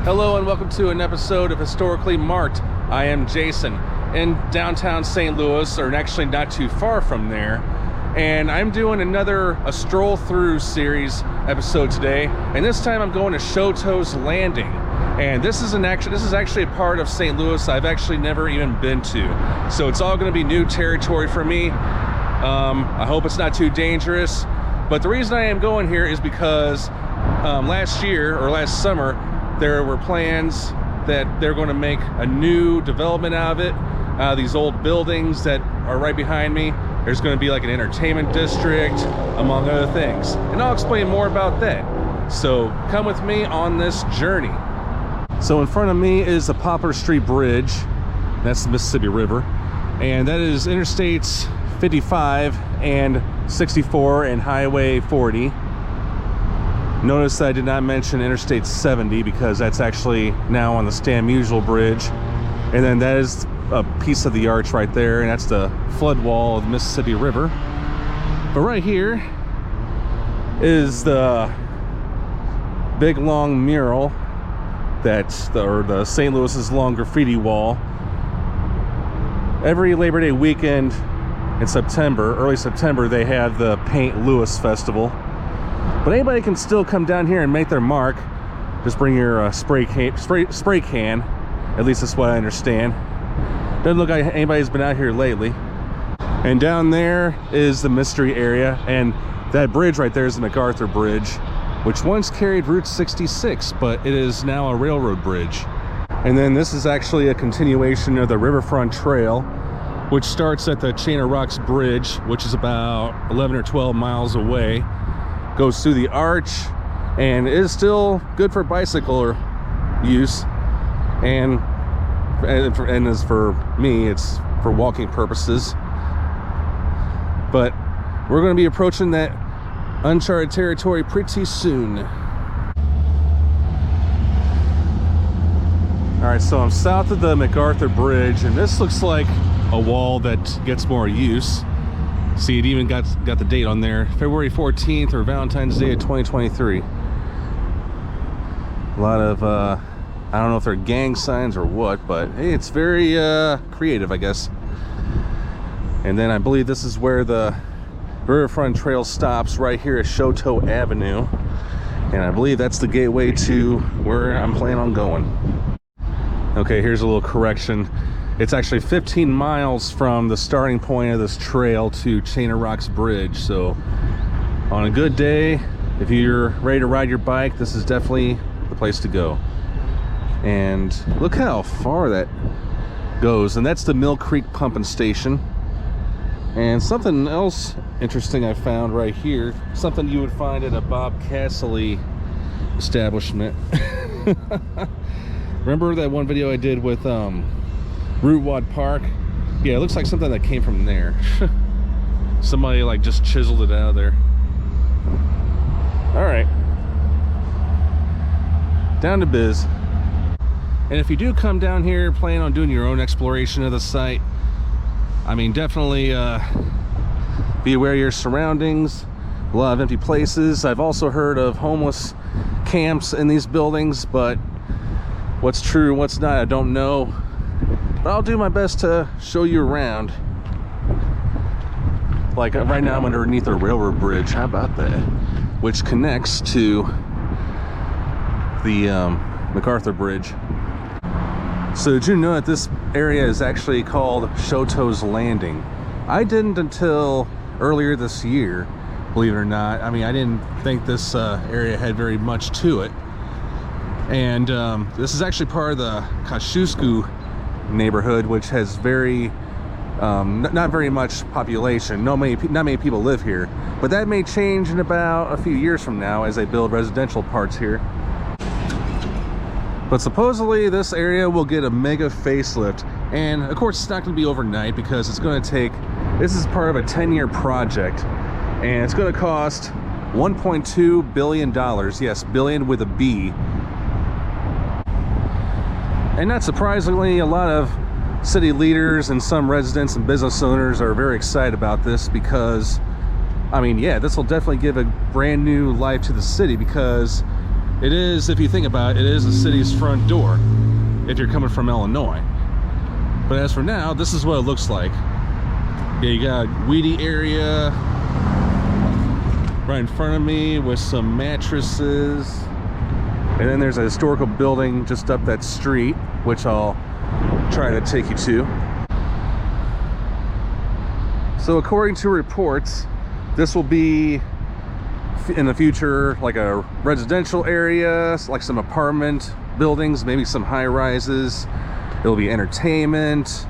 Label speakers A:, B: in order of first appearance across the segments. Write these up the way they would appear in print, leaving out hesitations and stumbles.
A: Hello and welcome to an episode of Historically Marked. I am Jason in downtown St. Louis, or actually not too far from there. And I'm doing a stroll through series episode today. And this time I'm going to Chouteau's Landing. And this is actually a part of St. Louis I've actually never even been to. So it's all going to be new territory for me. I hope it's not too dangerous. But the reason I am going here is because last summer, there were plans that they're going to make a new development out of it. These old buildings that are right behind me. There's going to be like an entertainment district, among other things. And I'll explain more about that. So come with me on this journey. So in front of me is the Poplar Street Bridge. That's the Mississippi River. And that is Interstates 55 and 64 and Highway 40. Notice that I did not mention Interstate 70 because that's actually now on the Stan Musial Bridge. And then that is a piece of the arch right there, and that's the flood wall of the Mississippi River. But right here is the big long mural that's the St. Louis's long graffiti wall. Every Labor Day weekend in September, early September, they have the Paint Louis Festival. But anybody can still come down here and make their mark. Just bring your spray can. At least that's what I understand. Doesn't look like anybody's been out here lately. And down there is the mystery area, and that bridge right there is the MacArthur Bridge, which once carried Route 66, but it is now a railroad bridge. And then this is actually a continuation of the Riverfront Trail, which starts at the Chain of Rocks Bridge, which is about 11 or 12 miles away. Goes through the arch and is still good for bicycle use, and as for me, it's for walking purposes. But we're going to be approaching that uncharted territory pretty soon. Alright, so I'm south of the MacArthur Bridge, and this looks like a wall that gets more use. See, it even got the date on there, February 14th or Valentine's Day of 2023. A lot of, I don't know if they're gang signs or what, but hey, it's very creative, I guess. And then I believe this is where the Riverfront Trail stops, right here at Chouteau Avenue. And I believe that's the gateway to where I'm planning on going. Okay, here's a little correction. It's actually 15 miles from the starting point of this trail to Chain of Rocks Bridge. So on a good day, if you're ready to ride your bike, this is definitely the place to go. And look how far that goes. And that's the Mill Creek Pumping Station. And something else interesting I found right here, something you would find at a Bob Castle establishment. Remember that one video I did with Rootwad Park? Yeah, it looks like something that came from there. Somebody like just chiseled it out of there. All right, down to biz. And if you do come down here planning on doing your own exploration of the site, I mean, definitely be aware of your surroundings. A lot of empty places. I've also heard of homeless camps in these buildings, but what's true and what's not, I don't know. But I'll do my best to show you around. Like right now I'm underneath a railroad bridge. How about that? Which connects to the MacArthur Bridge. So did you know that this area is actually called Chouteau's Landing? I didn't until earlier this year, believe it or not. I mean, I didn't think this area had very much to it. And this is actually part of the Kosciuszko neighborhood, which has not very much population. Not many people live here, but that may change in about a few years from now as they build residential parts here. But supposedly this area will get a mega facelift, and of course it's not going to be overnight because it's going to take, this is part of a 10-year project, and it's going to cost $1.2 billion. Yes, billion with a B. And not surprisingly, a lot of city leaders and some residents and business owners are very excited about this because, I mean, yeah, this will definitely give a brand new life to the city because it is, if you think about it, it is the city's front door if you're coming from Illinois. But as for now, this is what it looks like. Yeah, you got weedy area right in front of me with some mattresses. And then there's a historical building just up that street, which I'll try to take you to. So according to reports, this will be in the future like a residential area, like some apartment buildings, maybe some high rises. It'll be entertainment,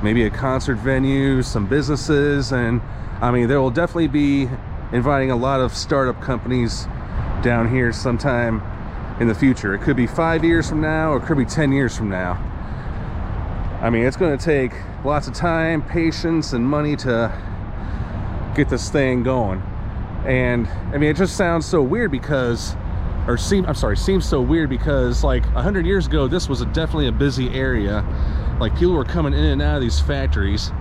A: maybe a concert venue, some businesses, and I mean, there will definitely be inviting a lot of startup companies down here sometime in the future. It could be 5 years from now, or it could be 10 years from now. I mean, it's going to take lots of time, patience, and money to get this thing going. And I mean, it just sounds so weird because, seems so weird because like 100 years ago, this was definitely a busy area. Like people were coming in and out of these factories.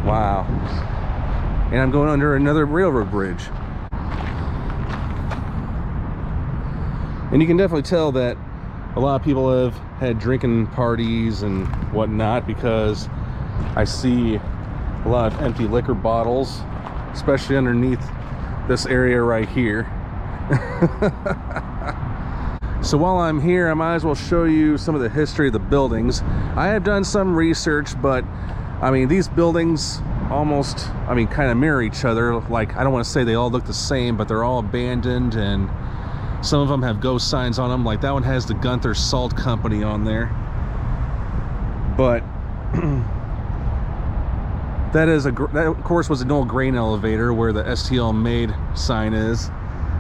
A: Wow. And I'm going under another railroad bridge. And you can definitely tell that a lot of people have had drinking parties and whatnot, because I see a lot of empty liquor bottles, especially underneath this area right here. So while I'm here, I might as well show you some of the history of the buildings. I have done some research, but I mean, these buildings almost, I mean, kind of mirror each other. Like, I don't want to say they all look the same, but they're all abandoned, and some of them have ghost signs on them. Like that one has the Gunther Salt Company on there. But that of course was an old grain elevator where the STL Made sign is.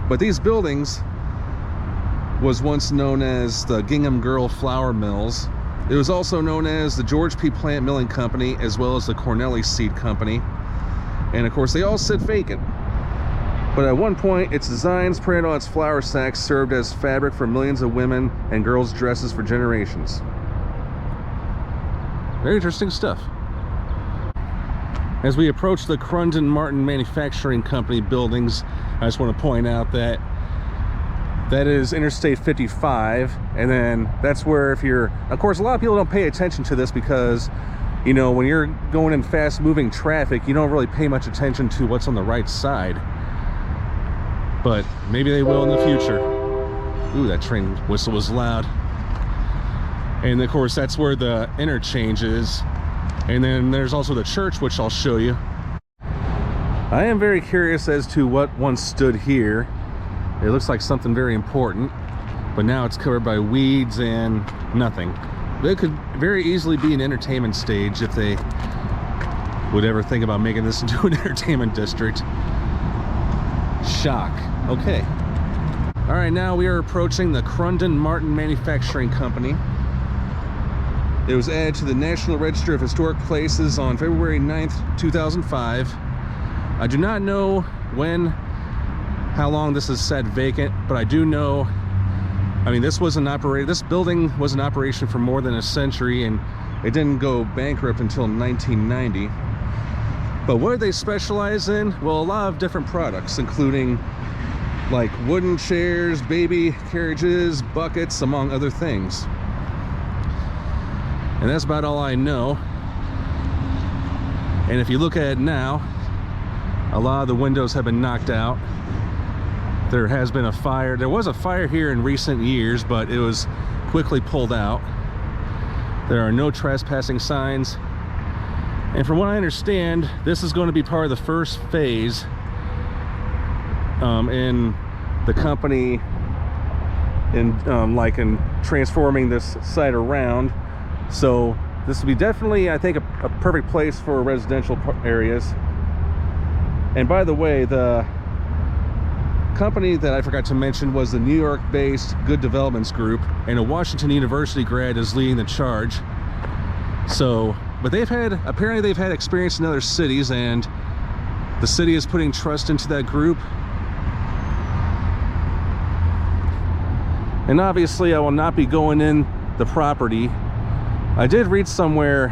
A: But these buildings was once known as the Gingham Girl Flour Mills. It was also known as the George P. Plant Milling Company, as well as the Cornelli Seed Company. And of course, they all sit vacant. But at one point, its designs printed on its flour sacks served as fabric for millions of women and girls' dresses for generations. Very interesting stuff. As we approach the Crunden-Martin Manufacturing Company buildings, I just want to point out that that is Interstate 55, and then that's where, if you're, of course, a lot of people don't pay attention to this because, you know, when you're going in fast-moving traffic, you don't really pay much attention to what's on the right side. But maybe they will in the future. Ooh, that train whistle was loud. And of course, that's where the interchange is. And then there's also the church, which I'll show you. I am very curious as to what once stood here. It looks like something very important, but now it's covered by weeds and nothing. But it could very easily be an entertainment stage if they would ever think about making this into an entertainment district. Shock. Okay. All right, now we are approaching the Crunden-Martin Manufacturing Company. It was added to the National Register of Historic Places on February 9th, 2005. I do not know how long this is sat vacant, but I do know, I mean, this building was in operation for more than a century, and it didn't go bankrupt until 1990. But what do they specialize in? Well, a lot of different products, including like wooden chairs, baby carriages, buckets, among other things. And that's about all I know. And if you look at it now, a lot of the windows have been knocked out. There has been a fire. There was a fire here in recent years, but it was quickly pulled out. There are no trespassing signs. And from what I understand, this is going to be part of the first phase in the company in transforming this site around. So this will be definitely, I think, a perfect place for residential areas. And by the way, the company that I forgot to mention was the New York-based Good Developments Group, and a Washington University grad is leading the charge. So, but apparently they've had experience in other cities, and the city is putting trust into that group. And obviously I will not be going in the property. I did read somewhere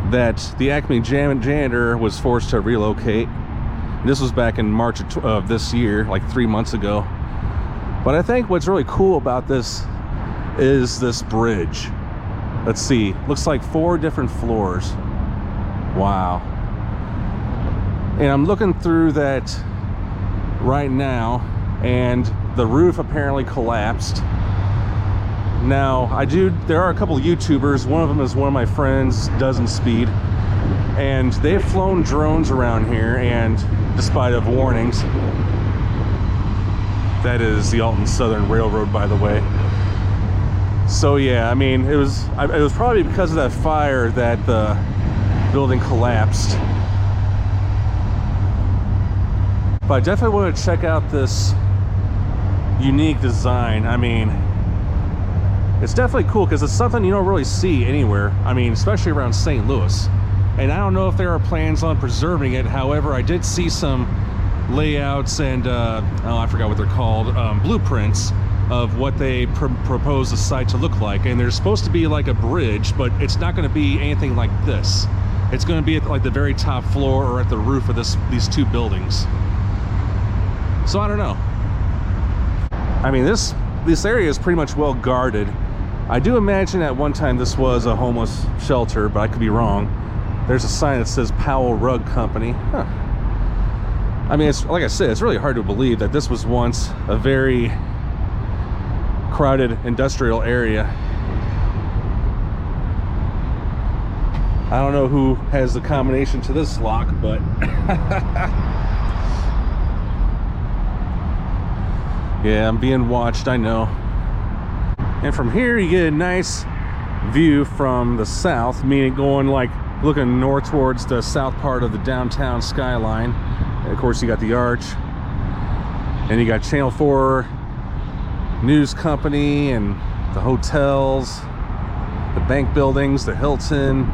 A: that the Acme janitor was forced to relocate, This was back in March of this year, like 3 months ago. But I think what's really cool about this is this bridge. Let's see, looks like 4 different floors. Wow. And I'm looking through that right now, and the roof apparently collapsed. Now, there are a couple of YouTubers. One of them is one of my friends, Dozen Speed, and they've flown drones around here, and despite of warnings, that is the Alton Southern Railroad, by the way. So yeah, I mean, it was probably because of that fire that the building collapsed. But I definitely want to check out this unique design. I mean, it's definitely cool because it's something you don't really see anywhere. I mean, especially around St. Louis. And I don't know if there are plans on preserving it. However, I did see some layouts and oh, I forgot what they're called, blueprints of what they propose the site to look like. And there's supposed to be like a bridge, but it's not going to be anything like this. It's going to be at like the very top floor or at the roof of these 2 buildings. So I don't know. I mean, this area is pretty much well guarded. I do imagine at one time this was a homeless shelter, but I could be wrong. There's a sign that says Powell Rug Company. Huh. I mean, it's like I said, it's really hard to believe that this was once a very crowded industrial area. I don't know who has the combination to this lock, but yeah, I'm being watched, I know. And from here you get a nice view from the south, meaning going like looking north towards the south part of the downtown skyline. And of course you got the arch, and you got Channel 4 News Company and the hotels, the bank buildings, the Hilton,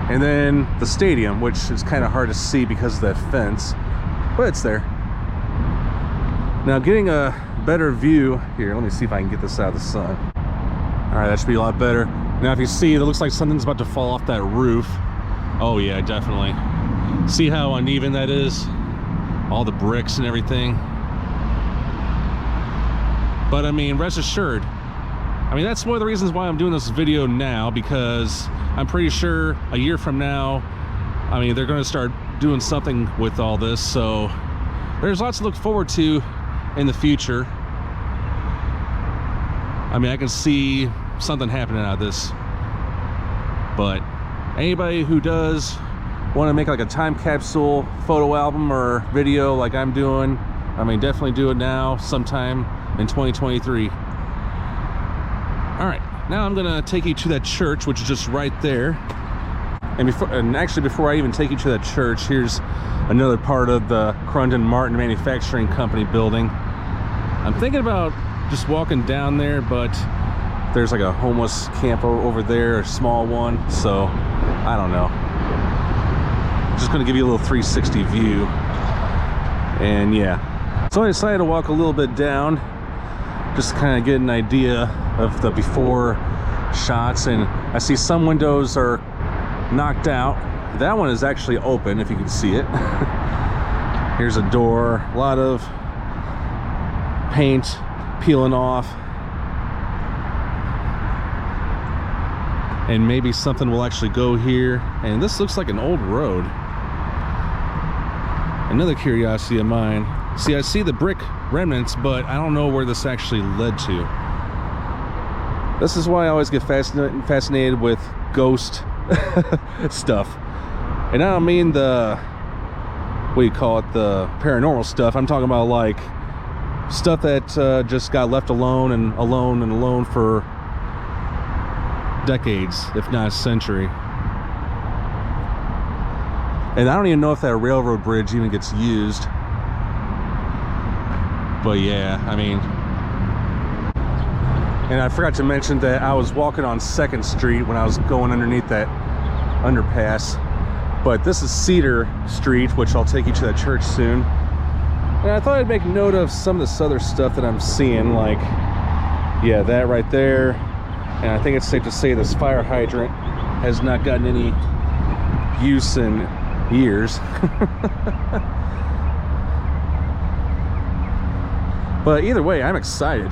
A: and then the stadium, which is kind of hard to see because of that fence, but it's there. Now, getting a better view here, let me see if I can get this out of the sun. All right, that should be a lot better. Now, if you see, it looks like something's about to fall off that roof. Oh yeah, definitely. See how uneven that is? All the bricks and everything. But I mean, rest assured, I mean, that's one of the reasons why I'm doing this video now, because I'm pretty sure a year from now, I mean, they're going to start doing something with all this. So there's lots to look forward to in the future. I mean, I can see something happening out of this. But anybody who does want to make like a time capsule photo album or video like I'm doing, I mean, definitely do it now, sometime in 2023. All right, now I'm gonna take you to that church, which is just right there. And actually, before I even take you to that church, here's another part of the Crunden-Martin Manufacturing Company building. I'm thinking about just walking down there, but there's like a homeless camp over there, a small one, so I don't know. Just gonna give you a little 360 view. And yeah, so I decided to walk a little bit down, just to kind of get an idea of the before shots. And I see some windows are knocked out. That one is actually open, if you can see it. Here's a door, a lot of paint peeling off, and maybe something will actually go here. And this looks like an old road. Another curiosity of mine. See, I see the brick remnants, but I don't know where this actually led to. This is why I always get fascinated with ghost stuff. And I don't mean the, what do you call it, the paranormal stuff. I'm talking about like stuff that just got left alone and alone and alone for decades, if not a century. And I don't even know if that railroad bridge even gets used. But yeah, I mean, and I forgot to mention that I was walking on 2nd Street when I was going underneath that underpass. But this is Cedar Street, which I'll take you to that church soon. And I thought I'd make note of some of this other stuff that I'm seeing, like, yeah, that right there. And I think it's safe to say this fire hydrant has not gotten any use in years. But either way, I'm excited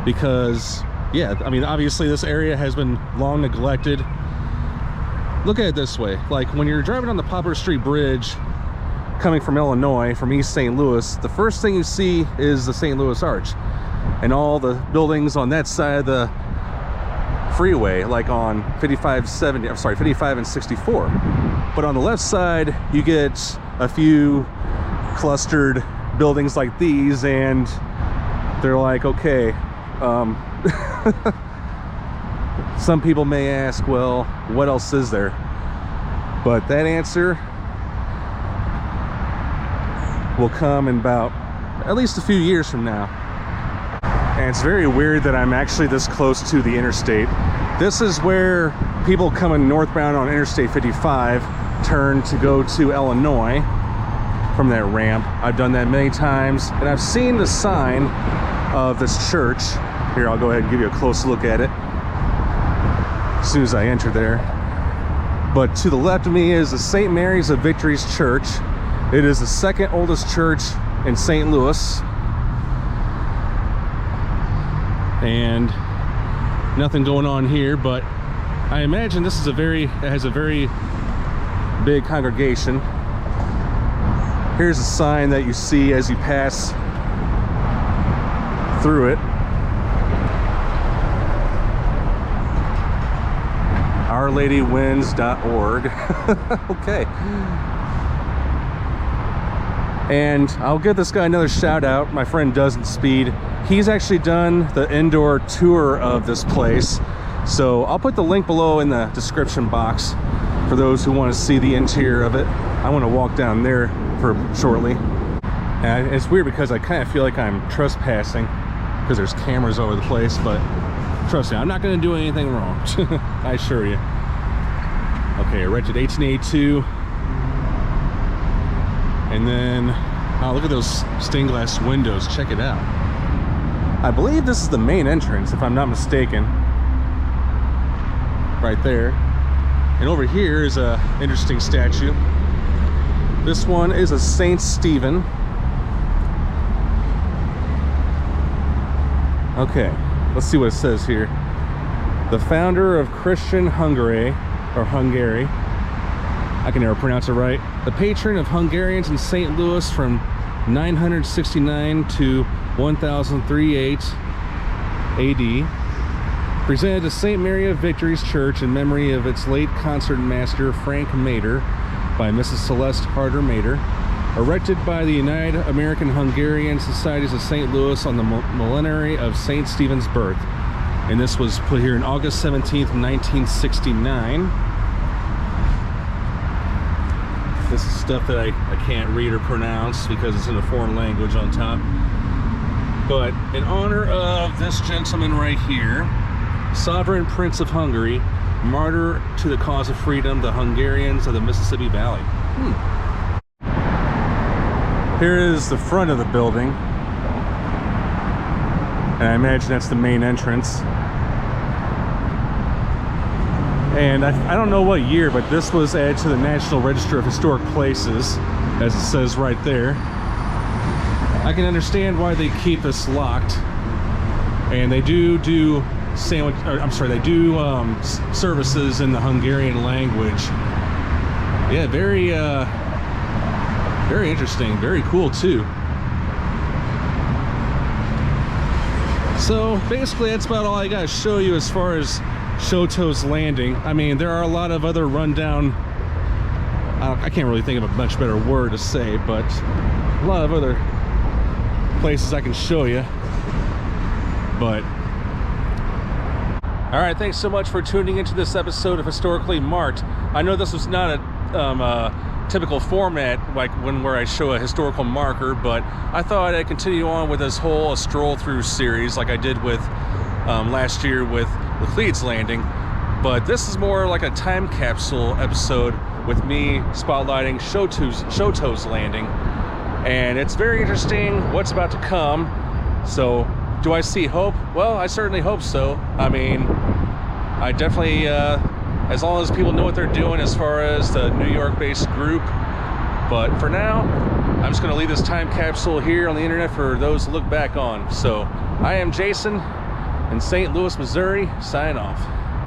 A: because, yeah, I mean, obviously this area has been long neglected. Look at it this way. Like when you're driving on the Poplar Street Bridge coming from Illinois, from East St. Louis, the first thing you see is the St. Louis Arch and all the buildings on that side of the freeway, like on 55 and 64. But on the left side, you get a few clustered buildings like these, and they're like, okay, some people may ask, well, what else is there? But that answer will come in about at least a few years from now. And it's very weird that I'm actually this close to the interstate. This is where people coming northbound on Interstate 55 turn to go to Illinois from that ramp. I've done that many times, and I've seen the sign of this church. Here, I'll go ahead and give you a close look at it as soon as I enter there. But to the left of me is the St. Mary's of Victories Church. It is the second oldest church in St. Louis. And nothing going on here, but I imagine this is it has a very big congregation. Here's a sign that you see as you pass through it. OurLadyWins.org. Okay. And I'll give this guy another shout out. My friend Doesn't Speed. He's actually done the indoor tour of this place. So I'll put the link below in the description box for those who want to see the interior of it. I want to walk down there shortly. And it's weird because I kind of feel like I'm trespassing because there's cameras over the place, but trust me, I'm not going to do anything wrong. I assure you. Okay, erected 1882. And then, oh, look at those stained glass windows. Check it out. I believe this is the main entrance, if I'm not mistaken. Right there. And over here is a interesting statue. This one is a Saint Stephen. Okay, let's see what it says here. The founder of Christian Hungary, or Hungary. I can never pronounce it right. The patron of Hungarians in St. Louis from 969 to 1038 AD. Presented to St. Mary of Victories Church in memory of its late concertmaster Frank Mader by Mrs. Celeste Harder Mader. Erected by the United American Hungarian Societies of St. Louis on the millenary of St. Stephen's birth. And this was put here on August 17th, 1969. This is stuff that I can't read or pronounce because it's in a foreign language on top. But in honor of this gentleman right here, Sovereign Prince of Hungary, martyr to the cause of freedom, the Hungarians of the Mississippi Valley. Here is the front of the building. And I imagine that's the main entrance. And I don't know what year, but this was added to the National Register of Historic Places, as it says right there. I can understand why they keep this locked. And they do services in the Hungarian language. Yeah, very interesting, very cool too. So basically that's about all I got to show you as far as Chouteau's Landing. I mean, there are a lot of other rundown, I can't really think of a much better word to say, but a lot of other places I can show you. But all right, thanks so much for tuning into this episode of Historically Marked. I know this was not a typical format like where I show a historical marker, but I thought I'd continue on with this whole stroll through series like I did with last year with Chouteau's Landing. But this is more like a time capsule episode with me spotlighting Chouteau's Landing, and it's very interesting what's about to come. So do I see hope? Well, I certainly hope so. I mean, I definitely as long as people know what they're doing as far as the New York based group. But for now, I'm just going to leave this time capsule here on the internet for those to look back on. So I am Jason in St. Louis, Missouri, signing off.